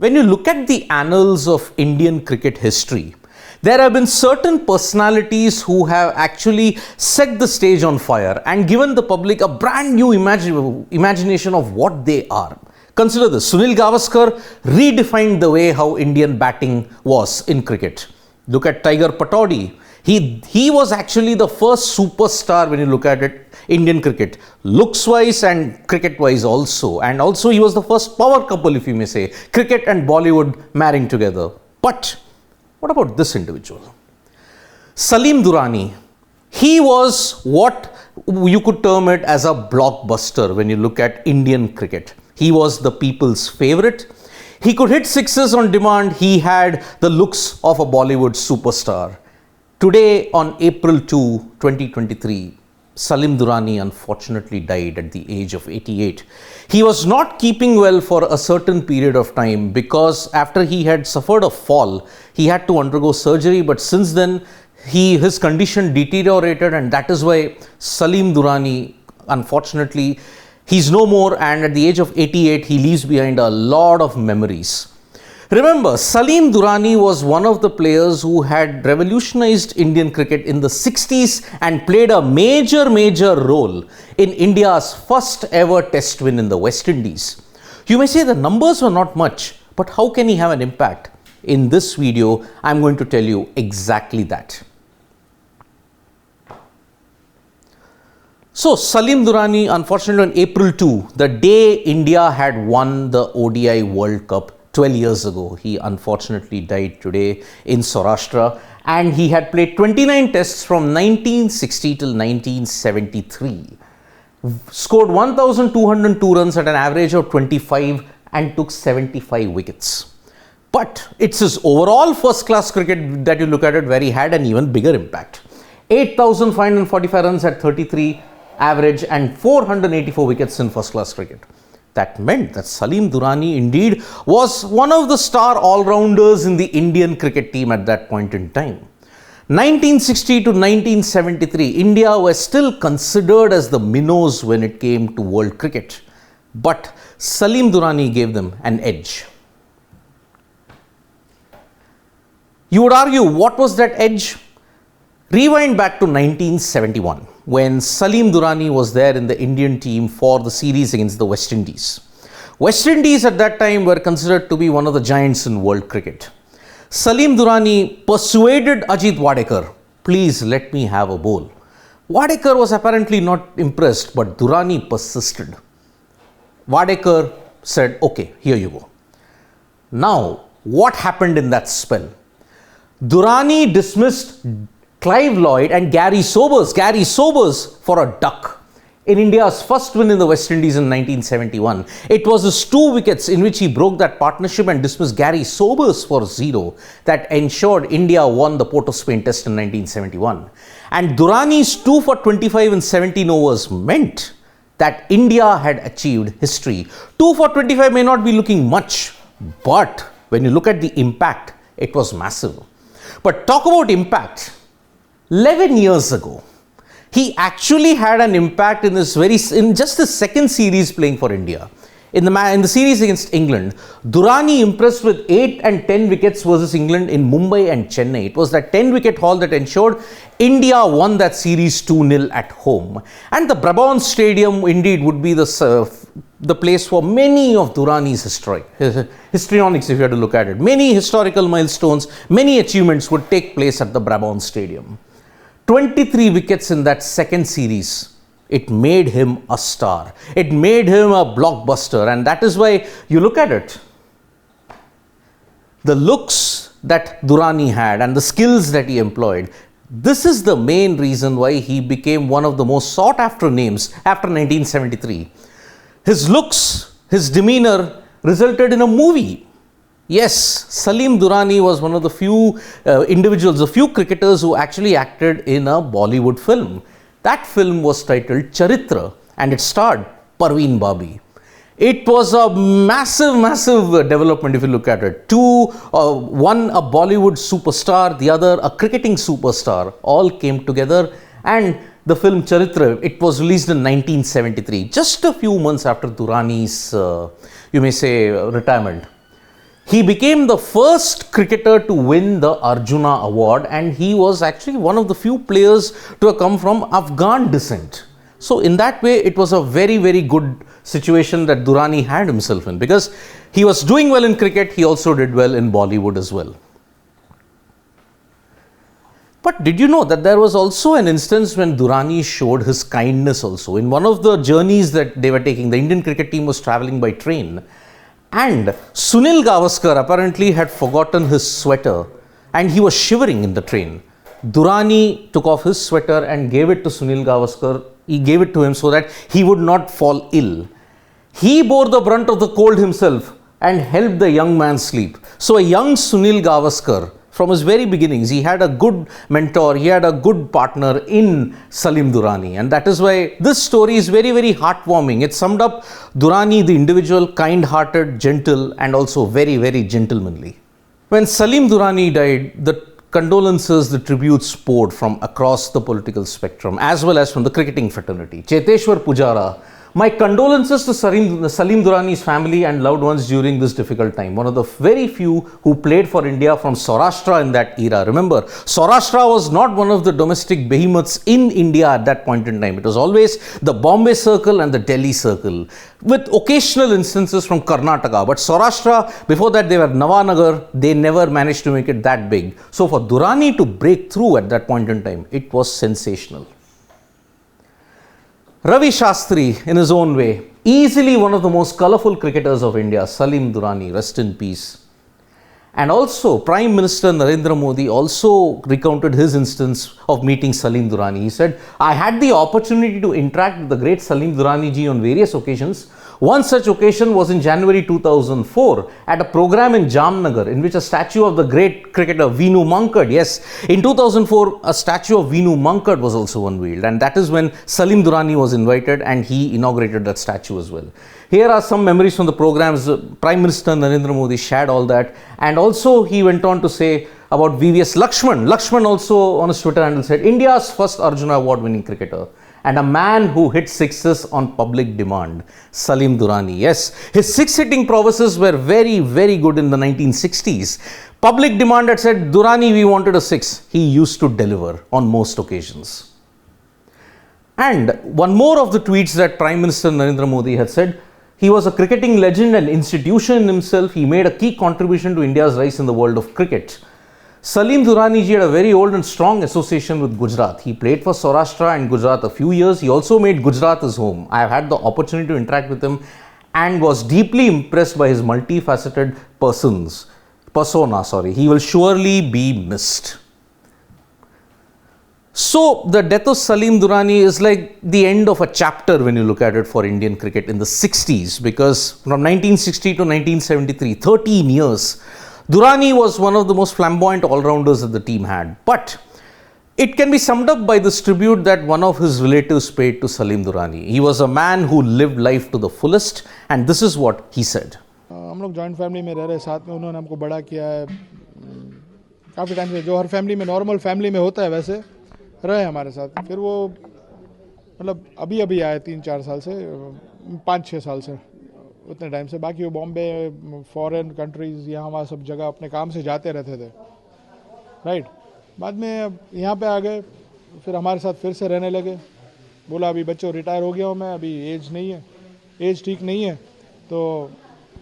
When you look at the annals of Indian cricket history, there have been certain personalities who have actually set the stage on fire and given the public a brand new imagination of what they are. Consider this: Sunil Gavaskar redefined the way how Indian batting was in cricket. Look at Tiger Pataudi. He was actually the first superstar when you look at it, Indian cricket, looks-wise and cricket-wise also. And also he was the first power couple, if you may say, cricket and Bollywood marrying together. But what about this individual? Salim Durani. He was what you could term it as a blockbuster when you look at Indian cricket. He was the people's favorite. He could hit sixes on demand. He had the looks of a Bollywood superstar. Today, on April 2, 2023, Salim Durani unfortunately died at the age of 88. He was not keeping well for a certain period of time because after he had suffered a fall, he had to undergo surgery. But since then, his condition deteriorated, and that is why Salim Durani, unfortunately, he's no more, and at the age of 88, he leaves behind a lot of memories. Remember, Salim Durani was one of the players who had revolutionized Indian cricket in the 60s and played a major role in India's first ever test win in the West Indies. You may say the numbers were not much, but how can he have an impact? In this video, I'm going to tell you exactly that. So, Salim Durani, unfortunately on April 2, the day India had won the ODI World Cup 12 years ago, he unfortunately died today in Saurashtra, and he had played 29 tests from 1960 till 1973. Scored 1,202 runs at an average of 25 and took 75 wickets. But it's his overall first-class cricket that you look at it where he had an even bigger impact. 8,545 runs at 33 average and 484 wickets in first-class cricket. That meant that Salim Durani indeed was one of the star all-rounders in the Indian cricket team at that point in time. 1960 to 1973, India was still considered as the minnows when it came to world cricket. But Salim Durani gave them an edge. You would argue, what was that edge? Rewind back to 1971. When Salim Durani was there in the Indian team for the series against the West Indies. West Indies at that time were considered to be one of the giants in world cricket. Salim Durani persuaded Ajit Wadekar, please let me have a bowl. Wadekar was apparently not impressed, but Durani persisted. Wadekar said, okay, here you go. Now, what happened in that spell? Durani dismissed Clive Lloyd and Gary Sobers for a duck in India's first win in the West Indies in 1971. It was his 2 wickets in which he broke that partnership and dismissed Gary Sobers for 0 that ensured India won the Port of Spain Test in 1971. And Durani's 2 for 25 in 17 overs meant that India had achieved history. 2 for 25 may not be looking much, but when you look at the impact, it was massive. But talk about impact. 11 years ago, he actually had an impact in just the second series playing for India. In the series against England, Durani impressed with 8 and 10 wickets versus England in Mumbai and Chennai. It was that 10-wicket haul that ensured India won that series 2-0 at home. And the Brabant Stadium indeed would be the place for many of Durani's histrionics, if you had to look at it. Many historical milestones, many achievements would take place at the Brabant Stadium. 23 wickets in that second series. It made him a star. It made him a blockbuster, and that is why you look at it. The looks that Durani had and the skills that he employed, this is the main reason why he became one of the most sought after names after 1973. His looks, his demeanor resulted in a movie. Yes, Salim Durani was one of the few individuals, the few cricketers who actually acted in a Bollywood film. That film was titled Charitra and it starred Parveen Babi. It was a massive development if you look at it. One a Bollywood superstar, the other a cricketing superstar, all came together, and the film Charitra, it was released in 1973, just a few months after Durani's, you may say, retirement. He became the first cricketer to win the Arjuna Award, and he was actually one of the few players to have come from Afghan descent. So in that way, it was a very, very good situation that Durani had himself in, because he was doing well in cricket, he also did well in Bollywood as well. But did you know that there was also an instance when Durani showed his kindness also? In one of the journeys that they were taking, the Indian cricket team was travelling by train, and Sunil Gavaskar apparently had forgotten his sweater and he was shivering in the train. Durani took off his sweater and gave it to Sunil Gavaskar. He gave it to him so that he would not fall ill. He bore the brunt of the cold himself and helped the young man sleep. So a young Sunil Gavaskar, from his very beginnings, he had a good mentor, he had a good partner in Salim Durani. And that is why this story is very, very heartwarming. It summed up Durani, the individual, kind-hearted, gentle, and also very, very gentlemanly. When Salim Durani died, the condolences, the tributes poured from across the political spectrum, as well as from the cricketing fraternity. Cheteshwar Pujara, my condolences to Salim Durani's family and loved ones during this difficult time. One of the very few who played for India from Saurashtra in that era. Remember, Saurashtra was not one of the domestic behemoths in India at that point in time. It was always the Bombay circle and the Delhi circle, with occasional instances from Karnataka. But Saurashtra, before that they were Navanagar, they never managed to make it that big. So for Durani to break through at that point in time, it was sensational. Ravi Shastri, in his own way, easily one of the most colourful cricketers of India, Salim Durani, rest in peace. And also, Prime Minister Narendra Modi also recounted his instance of meeting Salim Durani. He said, I had the opportunity to interact with the great Salim Durani ji on various occasions. One such occasion was in January 2004 at a program in Jamnagar, in which a statue of the great cricketer Vinu Mankad, yes, in 2004 a statue of Vinu Mankad was also unveiled, and that is when Salim Durani was invited and he inaugurated that statue as well. Here are some memories from the programs. Prime Minister Narendra Modi shared all that, and also he went on to say about VVS Lakshman. Lakshman also on his Twitter handle said, India's first Arjuna Award winning cricketer and a man who hit sixes on public demand, Salim Durani. Yes, his six-hitting prowesses were very, very good in the 1960s. Public demand had said, Durani, we wanted a six. He used to deliver on most occasions. And one more of the tweets that Prime Minister Narendra Modi had said, he was a cricketing legend and institution in himself. He made a key contribution to India's rise in the world of cricket. Salim Durani ji had a very old and strong association with Gujarat. He played for Saurashtra and Gujarat a few years. He also made Gujarat his home. I have had the opportunity to interact with him and was deeply impressed by his multifaceted persona. He will surely be missed. So the death of Salim Durani is like the end of a chapter when you look at it for Indian cricket in the 60s, because from 1960 to 1973, 13 years, Durani was one of the most flamboyant all-rounders that the team had. But it can be summed up by this tribute that one of his relatives paid to Salim Durani. He was a man who lived life to the fullest, and this is what he said. हम लोग joint family में रह रहे, साथ में उन्होंने हमको बड़ा किया है काफ़ी टाइम से, जो हर फैमिली में नॉर्मल फैमिली में होता है वैसे रहे हमारे साथ. फिर वो मतलब अभी आए 3-4 साल से, 5-6 साल से, उतने टाइम से. बाकी वो बॉम्बे, फॉरेन कंट्रीज़, यहाँ वहाँ सब जगह अपने काम से जाते रहते थे, राइट. बाद में यहाँ पे आ गए, फिर हमारे साथ फिर से रहने लगे. बोला अभी बच्चों रिटायर हो गया हूँ मैं, अभी एज नहीं है, एज ठीक नहीं है, तो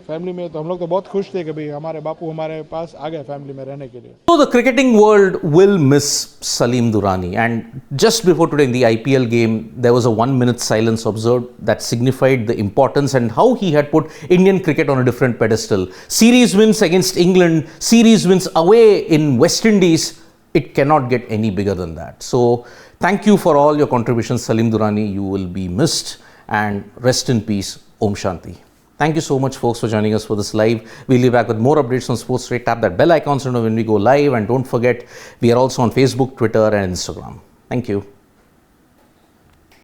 फैमिली में तो हम लोग तो बहुत खुश थे कि भाई हमारे बापू हमारे पास आ गए फैमिली में रहने के लिए. So the cricketing world will miss Salim Durani, and just before today in the IPL game there was a 1-minute silence observed that signified the importance and how he had put Indian cricket on a different pedestal. Series wins against England, series wins away in West Indies, it cannot get any bigger than that. So thank you for all your contributions, Salim Durani. You will be missed, and rest in peace. Om Shanti. Thank you so much, folks, for joining us for this live. We'll be back with more updates on Sports Trade. Tap that bell icon so you know when we go live, and don't forget, we are also on Facebook, Twitter and Instagram. Thank you.